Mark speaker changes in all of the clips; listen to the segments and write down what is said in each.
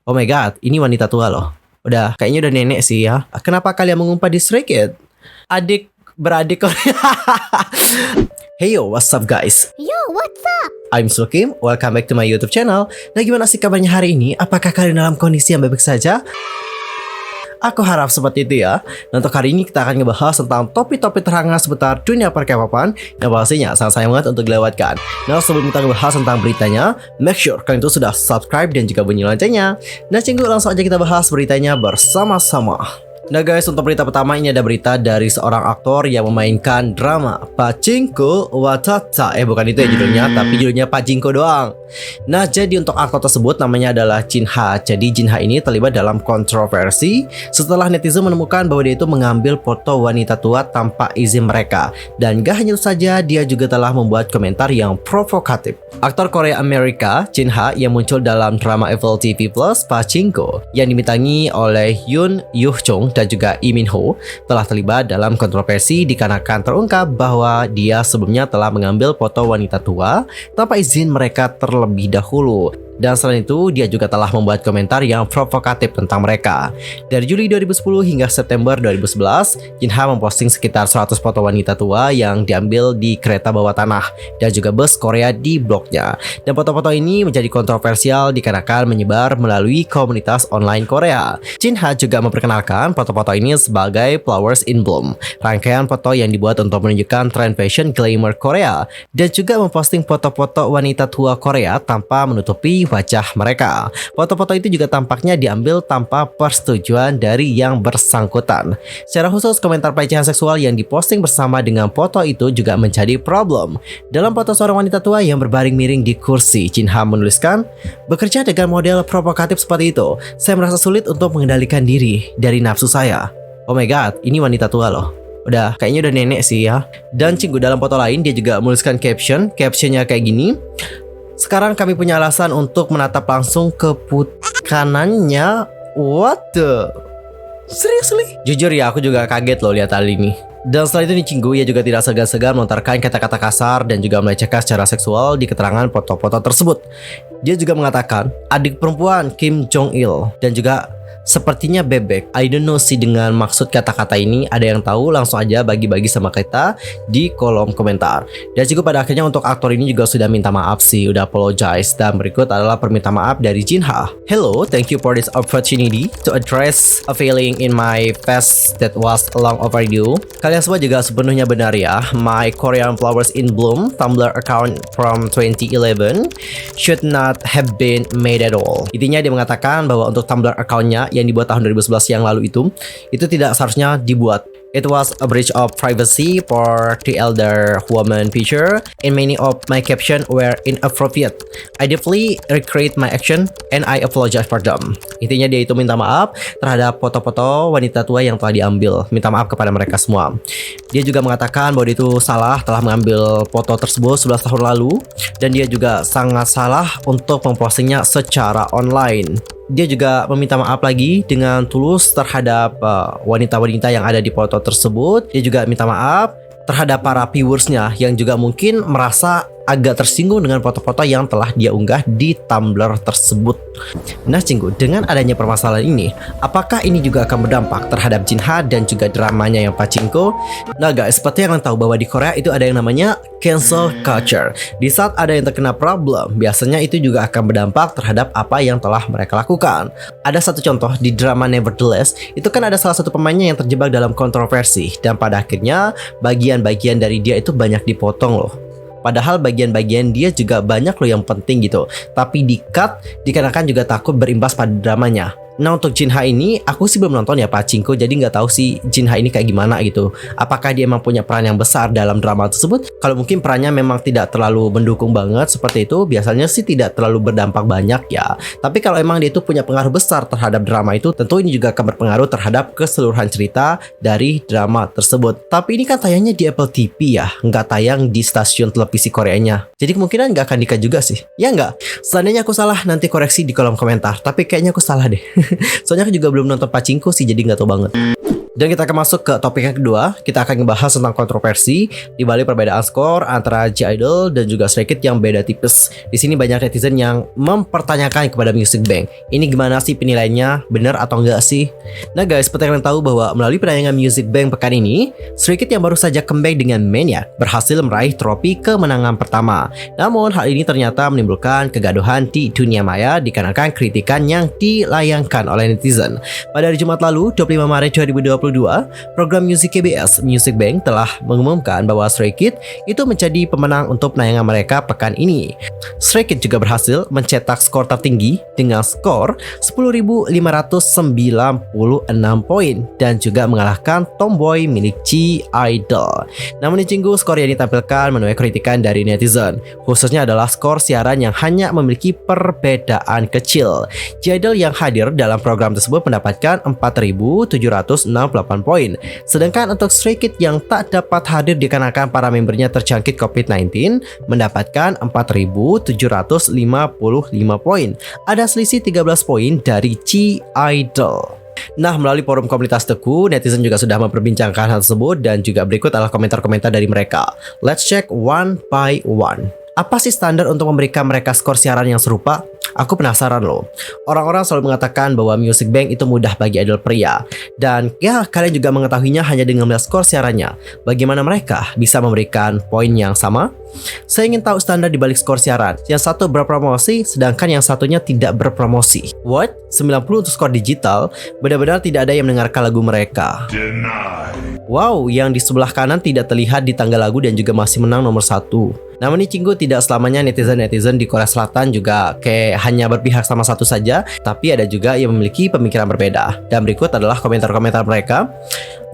Speaker 1: Oh my god, ini wanita tua loh. Kayaknya udah nenek sih ya. Kenapa kalian mengumpat di Stray Kids? Adik beradik kok. Hey yo, what's up guys?
Speaker 2: Yo, what's up?
Speaker 1: I'm Sulkim, welcome back to my YouTube channel. Nah, gimana sih kabarnya hari ini? Apakah kalian dalam kondisi yang baik saja? Aku harap seperti itu ya. Nah, untuk hari ini kita akan ngebahas tentang topik-topik terhangat seputar dunia per-K-popan yang pastinya sangat sayang banget untuk dilewatkan. Nah, sebelum kita ngebahas tentang beritanya, make sure kalian itu sudah subscribe dan juga bunyi loncengnya. Nah, cinggu, langsung aja kita bahas beritanya bersama-sama. Nah guys, untuk berita pertama ini ada berita dari seorang aktor yang memainkan drama Pachinko Watata. Bukan itu ya judulnya, tapi judulnya Pachinko doang. Nah, jadi untuk aktor tersebut namanya adalah Jin Ha. Jadi Jin Ha ini terlibat dalam kontroversi setelah netizen menemukan bahwa dia itu mengambil foto wanita tua tanpa izin mereka. Dan gak hanya itu saja, dia juga telah membuat komentar yang provokatif. Aktor Korea Amerika Jin Ha yang muncul dalam drama Apple TV Plus Pachinko yang dibintangi oleh Yoon Yuh Chung dan juga Lee Min Ho telah terlibat dalam kontroversi dikarenakan terungkap bahwa dia sebelumnya telah mengambil foto wanita tua tanpa izin mereka terlebih dahulu. Dan selain itu, dia juga telah membuat komentar yang provokatif tentang mereka. Dari Juli 2010 hingga September 2011, Jin Ha memposting sekitar 100 foto wanita tua yang diambil di kereta bawah tanah dan juga bus Korea di blognya. Dan foto-foto ini menjadi kontroversial dikarenakan menyebar melalui komunitas online Korea. Jin Ha juga memperkenalkan foto-foto ini sebagai Flowers in Bloom, rangkaian foto yang dibuat untuk menunjukkan tren fashion glamour Korea, dan juga memposting foto-foto wanita tua Korea tanpa menutupi wajah mereka. Foto-foto itu juga tampaknya diambil tanpa persetujuan dari yang bersangkutan. Secara khusus, komentar pelecehan seksual yang diposting bersama dengan foto itu juga menjadi problem. Dalam foto seorang wanita tua yang berbaring miring di kursi, Jin Ha menuliskan, "Bekerja dengan model provokatif seperti itu, saya merasa sulit untuk mengendalikan diri dari nafsu saya." Oh my god, ini wanita tua loh. Kayaknya udah nenek sih ya. Dan cinggu, dalam foto lain dia juga menuliskan captionnya kayak gini. "Sekarang kami punya alasan untuk menatap langsung ke kanannya." What the? Seriously? Jujur ya, aku juga kaget loh lihat hal ini. Dan setelah itu nih cinggu, ia juga tidak segan-segan melontarkan kata-kata kasar dan juga melecehkan secara seksual di keterangan foto-foto tersebut. Dia juga mengatakan, "Adik perempuan Kim Jong Il," dan juga "sepertinya bebek." I don't know sih dengan maksud kata-kata ini. Ada yang tahu? Langsung aja bagi-bagi sama kita di kolom komentar. Dan juga pada akhirnya untuk aktor ini juga sudah minta maaf sih, udah apologize. Dan berikut adalah permintaan maaf dari Jin Ha. "Hello, thank you for this opportunity to address a feeling in my past that was long overdue." Kalian semua juga sepenuhnya benar ya. My Korean Flowers in Bloom Tumblr account from 2011 should not have been made at all. Intinya dia mengatakan bahwa untuk Tumblr accountnya yang dibuat tahun 2011 yang lalu itu tidak seharusnya dibuat. It was a breach of privacy for the elder woman picture, and many of my captions were inappropriate. I deeply regret my action and I apologize for them. Intinya dia itu minta maaf terhadap foto-foto wanita tua yang telah diambil. Minta maaf kepada mereka semua. Dia juga mengatakan bahwa dia itu salah telah mengambil foto tersebut 11 tahun lalu, dan dia juga sangat salah untuk mempostingnya secara online. Dia juga meminta maaf lagi dengan tulus terhadap wanita-wanita yang ada di foto tersebut. Dia juga minta maaf terhadap para viewersnya yang juga mungkin merasa agak tersinggung dengan foto-foto yang telah dia unggah di Tumblr tersebut. Nah cinggu, dengan adanya permasalahan ini, apakah ini juga akan berdampak terhadap Jin Ha dan juga dramanya yang Pachinko? Nah guys, seperti yang kalian tahu bahwa di Korea itu ada yang namanya cancel culture. Di saat ada yang terkena problem, biasanya itu juga akan berdampak terhadap apa yang telah mereka lakukan. Ada satu contoh di drama Nevertheless, itu kan ada salah satu pemainnya yang terjebak dalam kontroversi, dan pada akhirnya bagian-bagian dari dia itu banyak dipotong loh. Padahal bagian-bagian dia juga banyak loh yang penting gitu, tapi di-cut dikarenakan juga takut berimbas pada dramanya. Nah untuk Jin Ha ini, aku sih belum nonton ya Pachinko, jadi nggak tahu sih Jin Ha ini kayak gimana gitu. Apakah dia emang punya peran yang besar dalam drama tersebut? Kalau mungkin perannya memang tidak terlalu mendukung banget seperti itu, biasanya sih tidak terlalu berdampak banyak ya. Tapi kalau emang dia itu punya pengaruh besar terhadap drama itu, tentu ini juga akan berpengaruh terhadap keseluruhan cerita dari drama tersebut. Tapi ini kan tayangnya di Apple TV ya, nggak tayang di stasiun televisi Koreanya. Jadi kemungkinan nggak akan di-cut juga sih. Ya nggak? Seandainya aku salah, nanti koreksi di kolom komentar. Tapi kayaknya aku salah deh. Soalnya aku juga belum nonton Pachinko sih, jadi nggak tahu banget. Dan kita akan masuk ke topik yang kedua. Kita akan ngebahas tentang kontroversi di balik perbedaan skor antara G-Idol dan juga Stray Kids yang beda tipis. Di sini banyak netizen yang mempertanyakan kepada Music Bank, ini gimana sih penilaiannya, benar atau enggak sih? Nah guys, seperti kalian tahu bahwa melalui penayangan Music Bank pekan ini, Stray Kids yang baru saja comeback dengan Maniac berhasil meraih trofi kemenangan pertama. Namun hal ini ternyata menimbulkan kegaduhan di dunia maya dikarenakan kritikan yang dilayangkan oleh netizen. Pada hari Jumat lalu, 25 Maret 2022, program musik KBS Music Bank telah mengumumkan bahwa Stray Kids itu menjadi pemenang untuk penayangan mereka pekan ini. Stray Kids juga berhasil mencetak skor tertinggi dengan skor 10.596 poin dan juga mengalahkan Tomboy milik G-Idol. Namun Cinggu, skor yang ditampilkan menuai kritikan dari netizen, khususnya adalah skor siaran yang hanya memiliki perbedaan kecil. G-Idol yang hadir dalam program tersebut mendapatkan 4.768 poin. Sedangkan untuk Stray Kids yang tak dapat hadir dikarenakan para membernya terjangkit COVID-19 mendapatkan 4.755 poin. Ada selisih 13 poin dari G-Idol. Nah, melalui forum komunitas Teku, netizen juga sudah memperbincangkan hal tersebut dan juga berikut adalah komentar-komentar dari mereka. Let's check one by one. Apa sih standar untuk memberikan mereka skor siaran yang serupa? Aku penasaran loh. Orang-orang selalu mengatakan bahwa Music Bank itu mudah bagi idol pria. Dan ya, kalian juga mengetahuinya hanya dengan melihat skor siarannya. Bagaimana mereka bisa memberikan poin yang sama? Saya ingin tahu standar di balik skor siaran. Yang satu berpromosi, sedangkan yang satunya tidak berpromosi. What? 90 untuk skor digital? Benar-benar tidak ada yang mendengarkan lagu mereka. Wow, yang di sebelah kanan tidak terlihat di tangga lagu dan juga masih menang nomor 1. Namun ini Cinggu, tidak selamanya netizen-netizen di Korea Selatan juga kayak hanya berpihak sama satu saja, tapi ada juga yang memiliki pemikiran berbeda. Dan berikut adalah komentar-komentar mereka.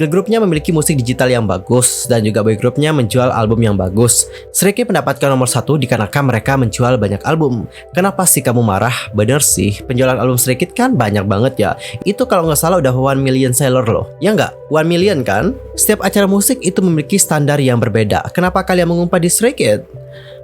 Speaker 1: Girl grupnya memiliki musik digital yang bagus dan juga boy grupnya menjual album yang bagus. Stray Kids mendapatkan nomor 1 dikarenakan mereka menjual banyak album. Kenapa sih kamu marah? Bener sih, penjualan album Stray Kids kan banyak banget ya. Itu kalau nggak salah udah 1 million seller loh. Ya nggak? 1 million kan? Setiap acara musik itu memiliki standar yang berbeda. Kenapa kalian mengumpat di Stray Kids?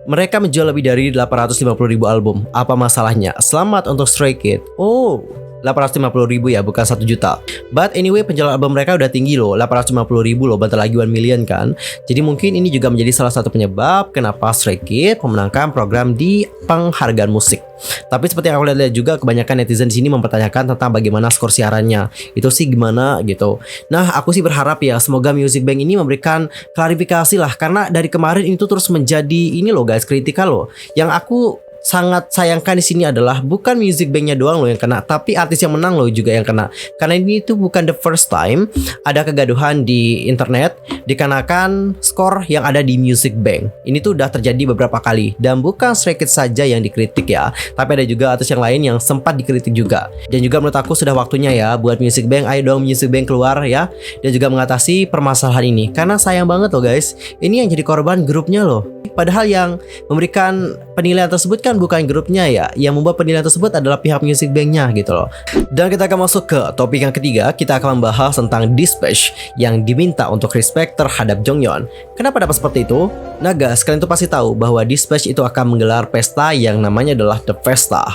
Speaker 1: Mereka menjual lebih dari 850.000 album. Apa masalahnya? Selamat untuk Stray Kids. Oh, 850.000 ya, bukan 1 juta. But anyway, penjualan album mereka udah tinggi loh, 850.000 loh, bentar lagi 1 million kan. Jadi mungkin ini juga menjadi salah satu penyebab kenapa Stray Kids memenangkan program di penghargaan musik. Tapi seperti yang aku lihat juga, kebanyakan netizen di sini mempertanyakan tentang bagaimana skor siarannya. Itu sih gimana gitu. Nah, aku sih berharap ya semoga Music Bank ini memberikan klarifikasi lah, karena dari kemarin itu terus menjadi ini loh guys, kritikal loh. Yang aku sangat sayangkan di sini adalah bukan Music Bank-nya doang loh yang kena, tapi artis yang menang loh juga yang kena. Karena ini itu bukan the first time ada kegaduhan di internet dikarenakan skor yang ada di Music Bank. Ini tuh udah terjadi beberapa kali dan bukan Stray Kids saja yang dikritik ya, tapi ada juga artis yang lain yang sempat dikritik juga. Dan juga menurut aku sudah waktunya ya buat Music Bank, ayo dong Music Bank keluar ya, dan juga mengatasi permasalahan ini. Karena sayang banget loh guys, ini yang jadi korban grupnya loh. Padahal yang memberikan penilaian tersebut kan bukan grupnya ya, yang membuat penilaian tersebut adalah pihak Music Bank-nya gitu loh. Dan kita akan masuk ke topik yang ketiga. Kita akan membahas tentang Dispatch yang diminta untuk respect terhadap Jonghyun. Kenapa dapat seperti itu? Nah guys, kalian tuh pasti tahu bahwa Dispatch itu akan menggelar pesta yang namanya adalah The Festa.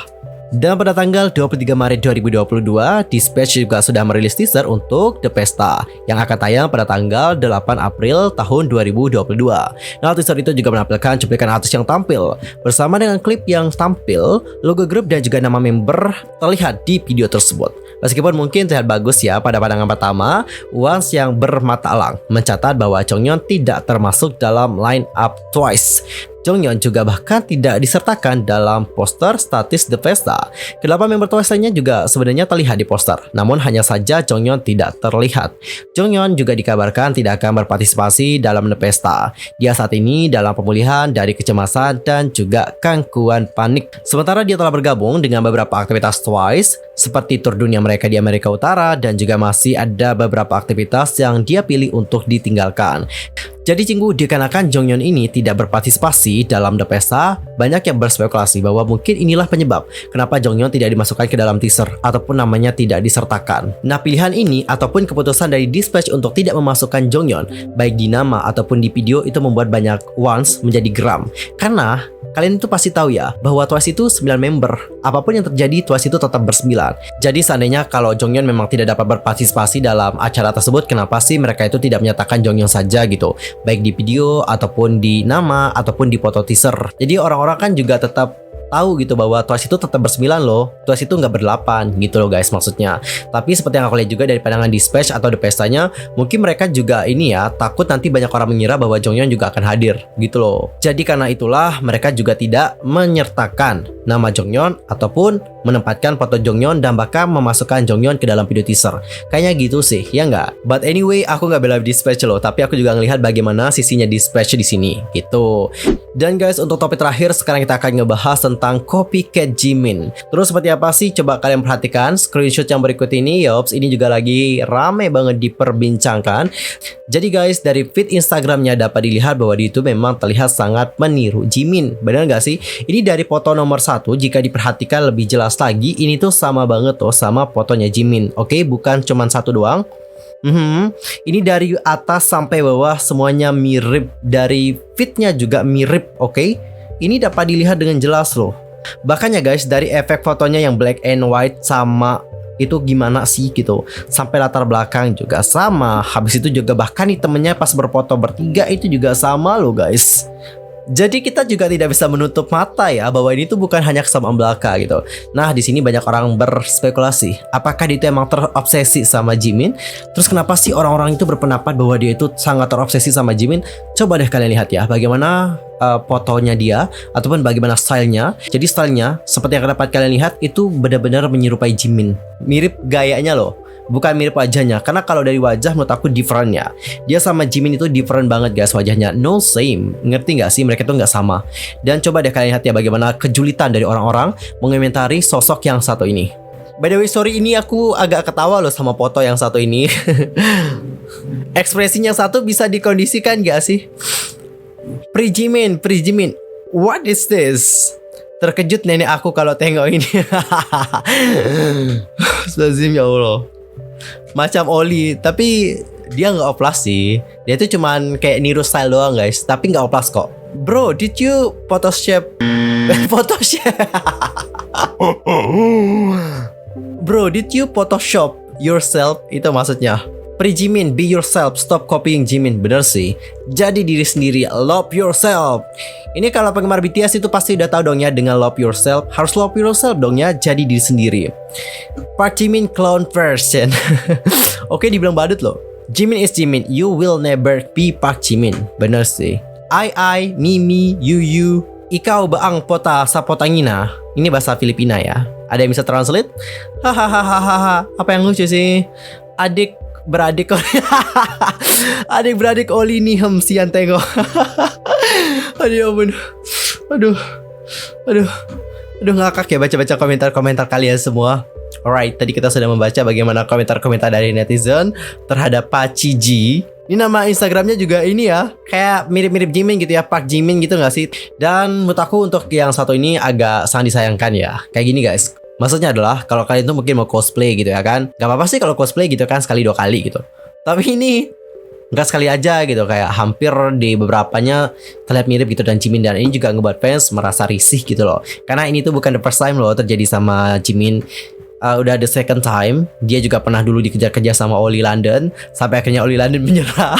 Speaker 1: Dan pada tanggal 23 Maret 2022, Dispatch juga sudah merilis teaser untuk The Pesta yang akan tayang pada tanggal 8 April tahun 2022. Nah, teaser itu juga menampilkan cuplikan artis yang tampil bersama dengan klip yang tampil, logo grup dan juga nama member terlihat di video tersebut. Meskipun mungkin terlihat bagus ya pada pandangan pertama, Wans yang bermata elang mencatat bahwa Jonghyun tidak termasuk dalam line up Twice. Jonghyun juga bahkan tidak disertakan dalam poster statis The Festa. Kedelapan member Twice lainnya juga sebenarnya terlihat di poster, namun hanya saja Jonghyun tidak terlihat. Jonghyun juga dikabarkan tidak akan berpartisipasi dalam The Festa. Dia saat ini dalam pemulihan dari kecemasan dan juga gangguan panik. Sementara dia telah bergabung dengan beberapa aktivitas Twice, seperti tur dunia mereka di Amerika Utara, dan juga masih ada beberapa aktivitas yang dia pilih untuk ditinggalkan. Jadi Cinggu, dikarenakan Jonghyun ini tidak berpartisipasi dalam The Pesta, banyak yang berspekulasi bahwa mungkin inilah penyebab kenapa Jonghyun tidak dimasukkan ke dalam teaser ataupun namanya tidak disertakan. Nah, pilihan ini ataupun keputusan dari Dispatch untuk tidak memasukkan Jonghyun baik di nama ataupun di video itu membuat banyak Wans menjadi geram. Karena Kalian itu pasti tahu ya bahwa Twice itu 9 member. Apapun yang terjadi, Twice itu tetap bersembilan. Jadi seandainya kalau Jonghyun memang tidak dapat berpartisipasi dalam acara tersebut, kenapa sih mereka itu tidak menyatakan Jonghyun saja gitu, baik di video ataupun di nama ataupun di foto teaser. Jadi orang-orang kan juga tetap tahu gitu bahwa Twice itu tetap bersembilan loh. Twice itu nggak berdelapan gitu loh guys maksudnya. Tapi seperti yang aku lihat juga dari pandangan Dispatch atau The Pestanya, mungkin mereka juga ini ya takut nanti banyak orang mengira bahwa Jonghyun juga akan hadir gitu loh. Jadi karena itulah mereka juga tidak menyertakan nama Jonghyun ataupun menempatkan foto Jonghyun dan bahkan memasukkan Jonghyun ke dalam video teaser. Kayaknya gitu sih, ya nggak? But anyway, aku nggak bela Dispatch loh, tapi aku juga ngelihat bagaimana sisinya Dispatch di sini gitu. Dan guys, untuk topik terakhir sekarang kita akan ngebahas tentang copycat Jimin. Terus seperti apa sih? Coba kalian perhatikan screenshot yang berikut ini. Yops, ini juga lagi rame banget diperbincangkan. Jadi guys, dari feed Instagramnya dapat dilihat bahwa dia itu memang terlihat sangat meniru Jimin. Benar nggak sih? Ini dari foto nomor 1, jika diperhatikan lebih jelas lagi, ini tuh sama banget tuh sama fotonya Jimin. Oke, bukan cuman satu doang. Ini dari atas sampai bawah semuanya mirip, dari fitnya juga mirip, oke? Ini dapat dilihat dengan jelas loh. Bahkan ya guys, dari efek fotonya yang black and white sama itu gimana sih gitu, sampai latar belakang juga sama. Habis itu juga bahkan nih temennya pas berfoto bertiga itu juga sama loh guys. Jadi kita juga tidak bisa menutup mata ya bahwa ini tuh bukan hanya kesamaan belaka gitu. Nah, di sini banyak orang berspekulasi, apakah dia itu emang terobsesi sama Jimin? Terus kenapa sih orang-orang itu berpendapat bahwa dia itu sangat terobsesi sama Jimin? Coba deh kalian lihat ya bagaimana fotonya dia ataupun bagaimana stylenya. Jadi stylenya seperti yang dapat kalian lihat itu benar-benar menyerupai Jimin. Mirip gayanya loh. Bukan mirip wajahnya, karena kalau dari wajah menurut aku different ya. Dia sama Jimin itu different banget guys wajahnya, no same. Ngerti nggak sih, mereka tuh nggak sama. Dan coba deh kalian lihat ya bagaimana kejulitan dari orang-orang mengomentari sosok yang satu ini. By the way, sorry, ini aku agak ketawa loh sama foto yang satu ini. Ekspresinya satu bisa dikondisikan gak sih? Pri Jimin, what is this? Terkejut nenek aku kalau tengok ini. Astagfirullah ya Allah. Macam Oli, tapi dia nggak oplas sih. Dia tuh cuman kayak niru style doang guys, tapi nggak oplas kok. Bro, did you Photoshop? Bro, did you Photoshop yourself? Itu maksudnya. Pri Jimin, be yourself, stop copying Jimin. Bener sih, jadi diri sendiri, love yourself. Ini kalau penggemar BTS itu pasti udah tahu dong ya dengan love yourself. Harus love yourself dong ya, jadi diri sendiri. Park Jimin clown version. Oke, dibilang badut loh. Jimin is Jimin, you will never be Park Jimin. Bener sih. I, Mimi, you, Ikau baang pota sapotangina. Ini bahasa Filipina ya. Ada yang bisa translate? Hahaha. Apa yang lucu sih? Adik-beradik Oli nih sian tengok. Aduh ngakak ya baca-baca komentar-komentar kalian semua. Alright, tadi kita sudah membaca bagaimana komentar-komentar dari netizen terhadap Pachi G. Ini nama Instagramnya juga ini ya, kayak mirip-mirip Jimin gitu ya, Park Jimin gitu gak sih? Dan menurut aku untuk yang satu ini agak sangat disayangkan ya. Kayak gini guys, maksudnya adalah kalau kalian tuh mungkin mau cosplay gitu ya kan, gak apa-apa sih kalau cosplay gitu kan sekali 2 kali gitu. Tapi ini nggak sekali aja gitu, kayak hampir di beberapanya terlihat mirip gitu dan Jimin, dan ini juga ngebuat fans merasa risih gitu loh. Karena ini tuh bukan the first time loh terjadi sama Jimin. Udah the second time. Dia juga pernah dulu dikejar-kejar sama Oli London sampai akhirnya Oli London menyerah.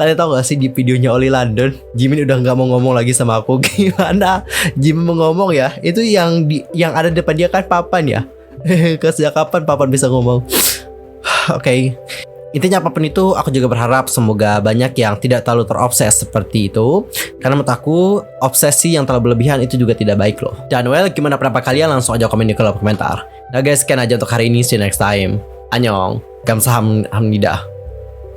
Speaker 1: Kalian tahu gak sih di videonya Oli London, Jimin udah nggak mau ngomong lagi sama aku. Gimana Jimin mau ngomong ya? Itu yang ada depan dia kan papan ya. Sejak kapan papan bisa ngomong? Oke. Intinya apapun itu, aku juga berharap semoga banyak yang tidak terlalu terobses seperti itu. Karena menurut aku, obsesi yang terlalu berlebihan itu juga tidak baik loh. Dan well, gimana pendapat kalian? Langsung aja komen di kolom komentar. Nah guys, sekian aja untuk hari ini. See you next time. Annyeong. Kamsahamnida.